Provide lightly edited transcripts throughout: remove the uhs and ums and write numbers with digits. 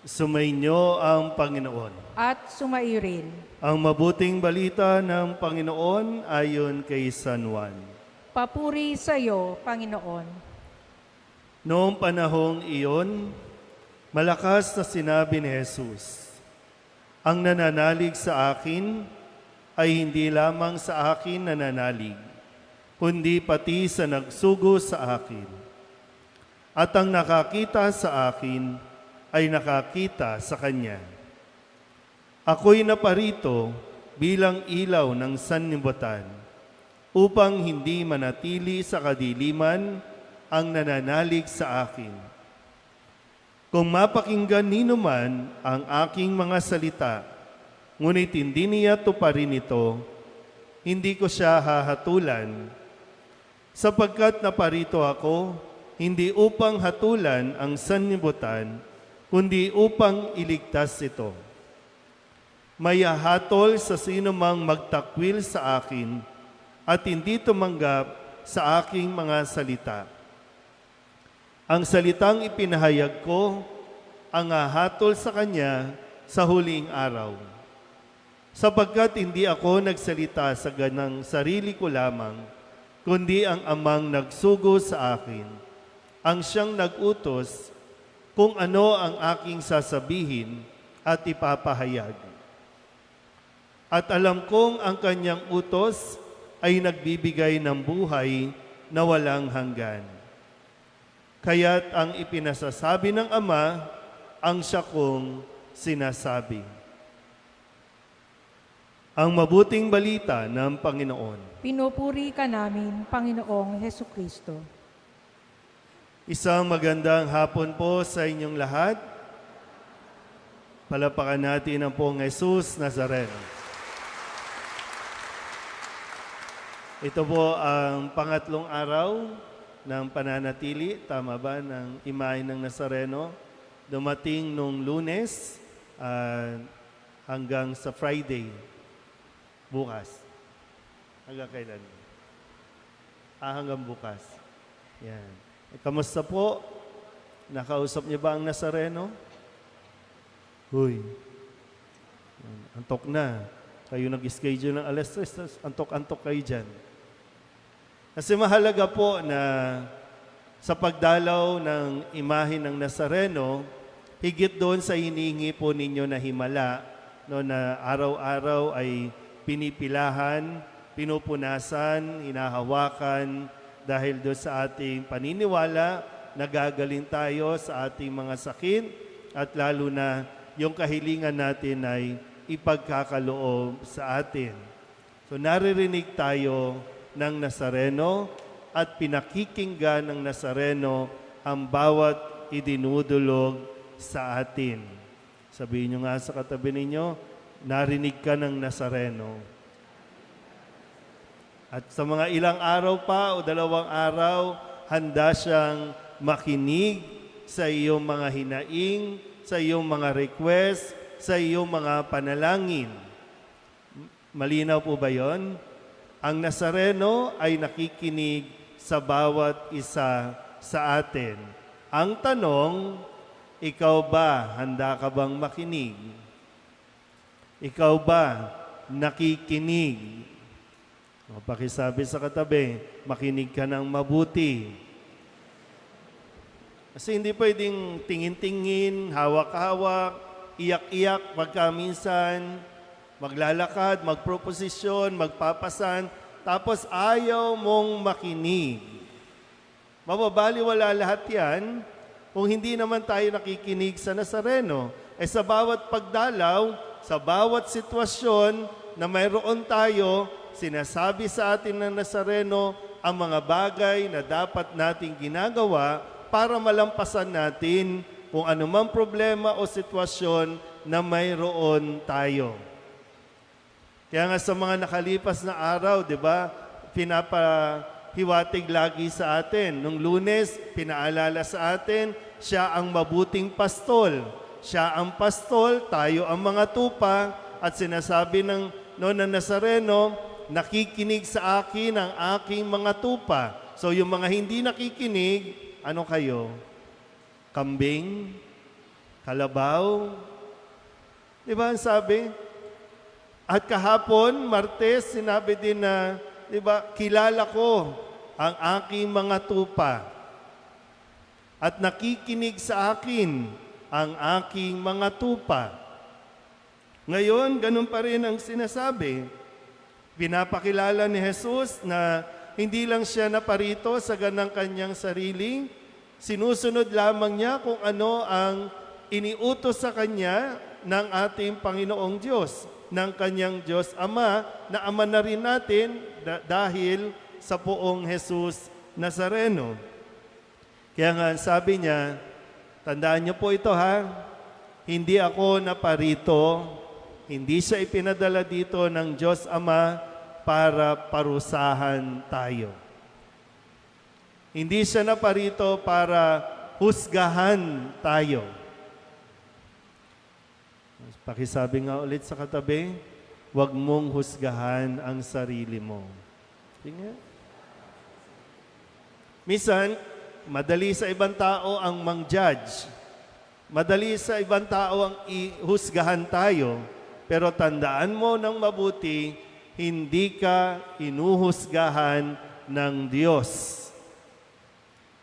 Sumainyo ang Panginoon. At sumairin. Ang mabuting balita ng Panginoon ayon kay San Juan. Papuri sa iyo, Panginoon. Noong panahong iyon, malakas na sinabi ni Jesus, "Ang nananalig sa akin ay hindi lamang sa akin nananalig, kundi pati sa nagsugo sa akin. At ang nakakita sa akin ay nakakita sa Kanya. Ako'y naparito bilang ilaw ng sanlibutan upang hindi manatili sa kadiliman ang nananalig sa akin. Kung mapakinggan nino man ang aking mga salita, ngunit hindi niya tuparin ito, hindi ko siya hahatulan, sapagkat naparito ako hindi upang hatulan ang sanlibutan, kundi upang iligtas ito. May hahatol sa sino mang magtakwil sa akin at hindi tumanggap sa aking mga salita. Ang salitang ipinahayag ko ang hahatol sa kanya sa huling araw. Sapagkat hindi ako nagsalita sa ganang sarili ko lamang, kundi ang amang nagsugo sa akin, ang siyang nag-utos kung ano ang aking sasabihin at ipapahayag. At alam kong ang kanyang utos ay nagbibigay ng buhay na walang hanggan. Kaya't ang ipinasasabi ng Ama, ang siya kong sinasabi." Ang mabuting balita ng Panginoon. Pinupuri ka namin, Panginoong Hesukristo. Isang magandang hapon po sa inyong lahat. Palapakan natin ang pong Jesus Nazareno. Ito po ang pangatlong araw ng pananatili, tama ba, ng imahe ng Nazareno. Dumating nung Lunes hanggang sa Friday, bukas. Hanggang kailan? Hanggang bukas. Yan. Kamusta po? Nakausap niyo ba ang Nazareno? Huy, antok na. Kayo nag-schedule ng alas 3, antok-antok kayo dyan. Kasi mahalaga po na sa pagdalaw ng imahe ng Nazareno, higit doon sa hinihingi po ninyo na himala, no, na araw-araw ay pinipilahan, pinupunasan, hinahawakan, dahil doon sa ating paniniwala, nagagaling tayo sa ating mga sakit at lalo na yung kahilingan natin ay ipagkakaloob sa atin. So naririnig tayo ng Nazareno at pinakikinggan ng Nazareno ang bawat idinudulog sa atin. Sabihin nyo nga sa katabi ninyo, narinig ka ng Nazareno. At sa mga ilang araw pa o 2 araw, handa siyang makinig sa iyong mga hinaing, sa iyong mga request, sa iyong mga panalangin. Malinaw po ba yon? Ang Nazareno ay nakikinig sa bawat isa sa atin. Ang tanong, ikaw ba, handa ka bang makinig? Ikaw ba nakikinig? O, pakisabi sa katabi, makinig ka ng mabuti. Kasi hindi pwedeng tingin-tingin, hawak-hawak, iyak-iyak pagkaminsan, maglalakad, magproposisyon, magpapasan, tapos ayaw mong makinig. Mababaliwala lahat yan kung hindi naman tayo nakikinig sa Nazareno. Sa bawat pagdalaw, sa bawat sitwasyon na mayroon tayo, sinasabi sa atin ng Nazareno ang mga bagay na dapat nating ginagawa para malampasan natin kung anumang problema o sitwasyon na mayroon tayo. Kaya nga sa mga nakalipas na araw, di ba, pinapahiwatig lagi sa atin. Nung Lunes, pinaalala sa atin, siya ang mabuting pastol. Siya ang pastol, tayo ang mga tupa, at sinasabi ng Nazareno, nakikinig sa akin ang aking mga tupa. So yung mga hindi nakikinig, ano kayo? Kambing? kalabaw. Di ba ang sabi? At kahapon, Martes, sinabi din na, di ba, kilala ko ang aking mga tupa at nakikinig sa akin ang aking mga tupa. Ngayon, ganun pa rin ang sinasabi. Pinapakilala ni Jesus na hindi lang siya naparito sa ganang kanyang sarili, sinusunod lamang niya kung ano ang iniutos sa kanya ng ating Panginoong Diyos, ng kanyang Diyos Ama, na Ama na rin natin dahil sa poong Jesus Nazareno. Kaya nga sabi niya, tandaan niyo po ito ha, hindi ako naparito, hindi siya ipinadala dito ng Diyos Ama para parusahan tayo. Hindi siya naparito para husgahan tayo. Pakisabi nga ulit sa katabi, huwag mong husgahan ang sarili mo. Tingnan. Minsan, madali sa ibang tao ang mang-judge. Madali sa ibang tao ang ihusgahan tayo. Pero tandaan mo ng mabuti, hindi ka inuhusgahan ng Diyos.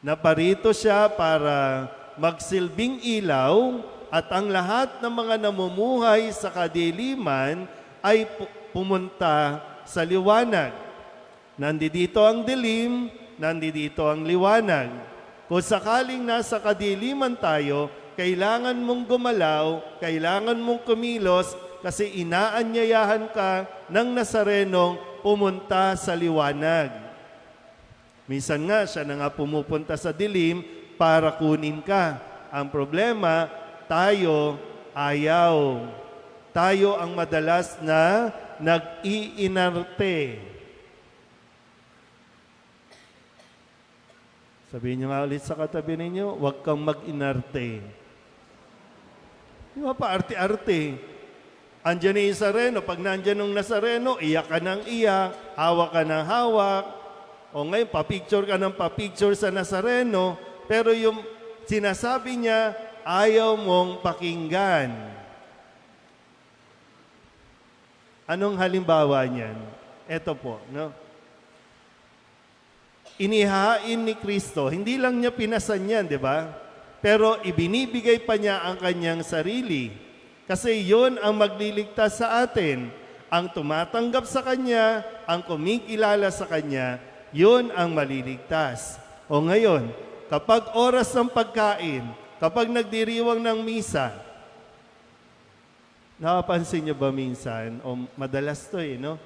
Naparito siya para magsilbing ilaw at ang lahat ng mga namumuhay sa kadiliman ay pumunta sa liwanag. Nandito ang dilim, nandito ang liwanag. Kung sakaling nasa kadiliman tayo, kailangan mong gumalaw, kailangan mong kumilos, kasi inaanyayahan ka ng Nazarenong pumunta sa liwanag. Minsan nga, siya na nga pumupunta sa dilim para kunin ka. Ang problema, tayo ayaw. Tayo ang madalas na nag-iinarte. Sabihin niyo nga ulit sa katabi ninyo, huwag kang mag-inarte. Di ba pa arte-arte? Andiyan ni Nazareno, pag nandiyan ng Nazareno, iyak ka ng iyak, hawak ka ng hawak, o ngayon, papicture ka ng papicture sa Nazareno, pero yung sinasabi niya, ayaw mong pakinggan. Anong halimbawa niyan? Ito po, no? Inihain ni Kristo, hindi lang niya pinasan yan, di ba? Pero ibinibigay pa niya ang kanyang sarili. Kasi yun ang magliligtas sa atin. Ang tumatanggap sa Kanya, ang kumikilala sa Kanya, yun ang maliligtas. O ngayon, kapag oras ng pagkain, kapag nagdiriwang ng misa, napapansin niyo ba minsan, o madalas to no?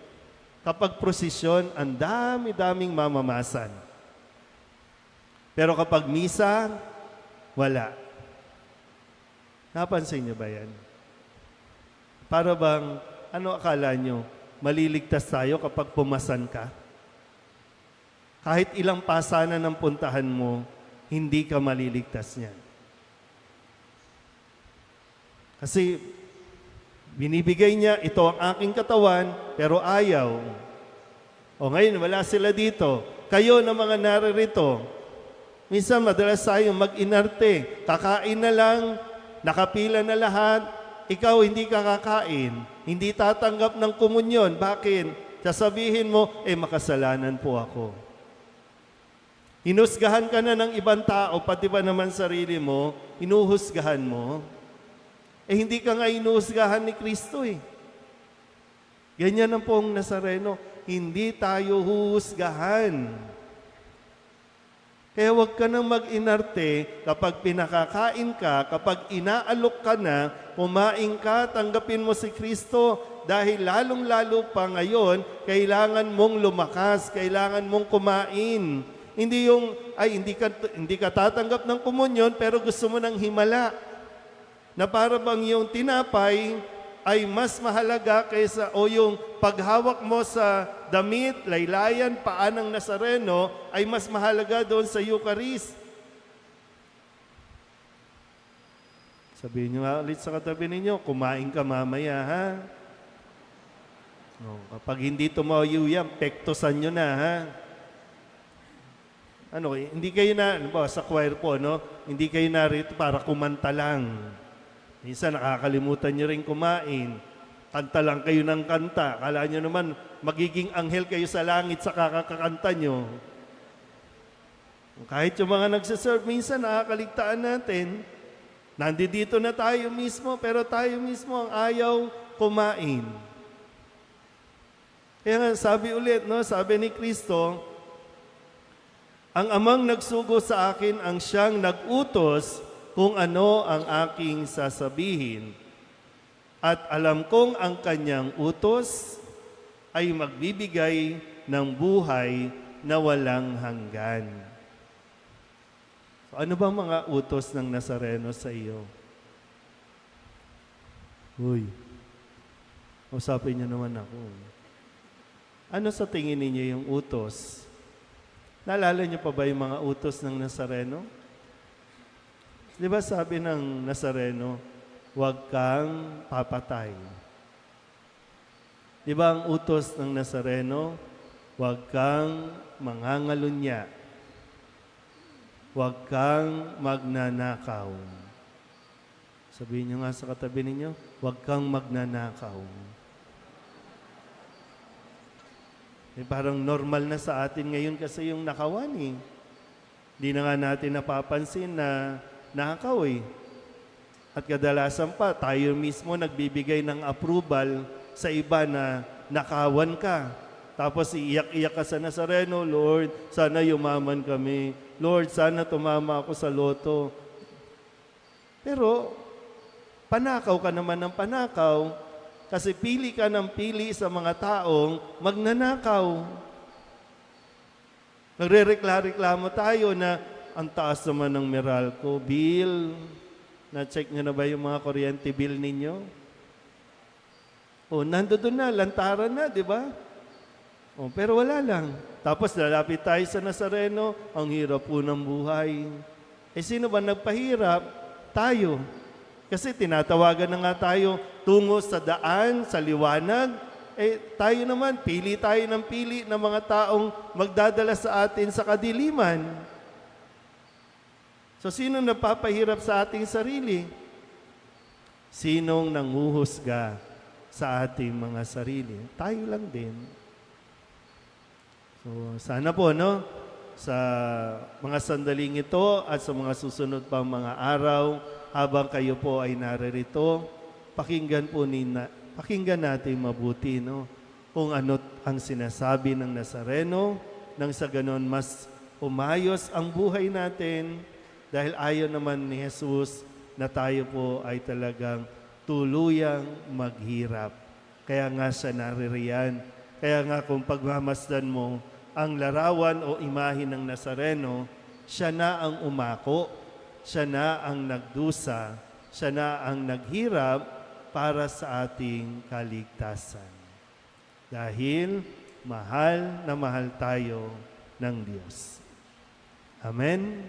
Kapag prosesyon, ang dami-daming mamamasan. Pero kapag misa, wala. Napansin niyo ba yan? Para bang, ano akala nyo, maliligtas tayo kapag pumasan ka? Kahit ilang pasanan ng puntahan mo, hindi ka maliligtas niyan. Kasi binibigay niya, ito ang aking katawan, pero ayaw. O ngayon, wala sila dito. Kayo na mga naririto, minsan madalas tayo mag-inarte, kakain na lang, nakapila na lahat, ikaw hindi ka kakain, hindi tatanggap ng komunyon. Bakit? Sasabihin mo, makasalanan po ako. Hinusgahan ka na ng ibang tao, pati ba naman sarili mo, inuhusgahan mo. Hindi ka nga inuhusgahan ni Kristo Ganyan ang pong Nazareno, hindi tayo huhusgahan. Kaya huwag ka nang mag-inarte kapag pinakakain ka, kapag inaalok ka na, kumain ka, tanggapin mo si Kristo dahil lalong-lalo pa ngayon, kailangan mong lumakas, kailangan mong kumain. Hindi yung, hindi ka tatanggap ng komunyon pero gusto mo ng himala. Na para bang yung tinapay ay mas mahalaga kaysa o yung paghawak mo sa damit, laylayan, paa ng Nazareno ay mas mahalaga doon sa Eucharist. Sabihin niyo nga ulit sa katabi ninyo, kumain ka mamaya, ha? No, kapag hindi tumayo yan, pektosan nyo na, ha? Hindi kayo na, sa choir po, no? Hindi kayo narito para kumanta lang. Minsan nakakalimutan nyo rin kumain. Kanta lang kayo ng kanta. Kala nyo naman, magiging anghel kayo sa langit sa kakakanta nyo. Kahit yung mga nagsiserve, minsan nakakaligtaan natin. Nandito na tayo mismo, pero tayo mismo ang ayaw kumain. Kaya nga, sabi ulit, no? Sabi ni Kristo, ang amang nagsugo sa akin ang siyang nag-utos kung ano ang aking sasabihin. At alam kong ang kanyang utos ay magbibigay ng buhay na walang hanggan. So, ano bang mga utos ng Nazareno sa iyo? Uy, usapin niyo naman ako. Ano sa tingin ninyo yung utos? Naalala niyo pa ba yung mga utos ng Nazareno? Di ba sabi ng Nazareno, huwag kang papatay. Di ba ang utos ng Nazareno, huwag kang mangangalunya. Huwag kang magnanakaw. Sabihin niyo nga sa katabi ninyo, huwag kang magnanakaw. Parang normal na sa atin ngayon kasi yung nakawan eh. Hindi na nga natin napapansin na nakakaw eh. At kadalasan pa, tayo mismo nagbibigay ng approval sa iba na nakawan ka. Tapos iiyak-iyak ka sa Nazareno, Lord, sana yumaman kami. Lord, sana tumama ako sa loto. Pero, panakaw ka naman ng panakaw kasi pili ka ng pili sa mga taong magnanakaw. Nagre-reklamo tayo na ang taas naman ng Meralco bill. Na-check nyo na ba yung mga kuryente bill ninyo? O, nandoon na, lantaran na, di ba? O, pero wala lang. Tapos lalapit tayo sa Nazareno, ang hirap po ng buhay. Eh, sino ba nagpahirap? Tayo. Kasi tinatawagan na nga tayo tungo sa daan, sa liwanag. Eh, tayo naman, pili tayo ng pili ng mga taong magdadala sa atin sa kadiliman. So, sino napapahirap sa ating sarili? Sinong nanguhusga sa ating mga sarili? Tayo lang din. So, sana po, no? Sa mga sandaling ito at sa mga susunod pang mga araw, habang kayo po ay naririto, pakinggan natin mabuti, no? Kung ano ang sinasabi ng Nazareno, nang sa ganon mas umayos ang buhay natin, dahil ayaw naman ni Jesus na tayo po ay talagang tuluyang maghirap. Kaya nga siya naririyan. Kaya nga kung pagmamasdan mo ang larawan o imahe ng Nazareno, siya na ang umako, siya na ang nagdusa, siya na ang naghirap para sa ating kaligtasan. Dahil mahal na mahal tayo ng Diyos. Amen.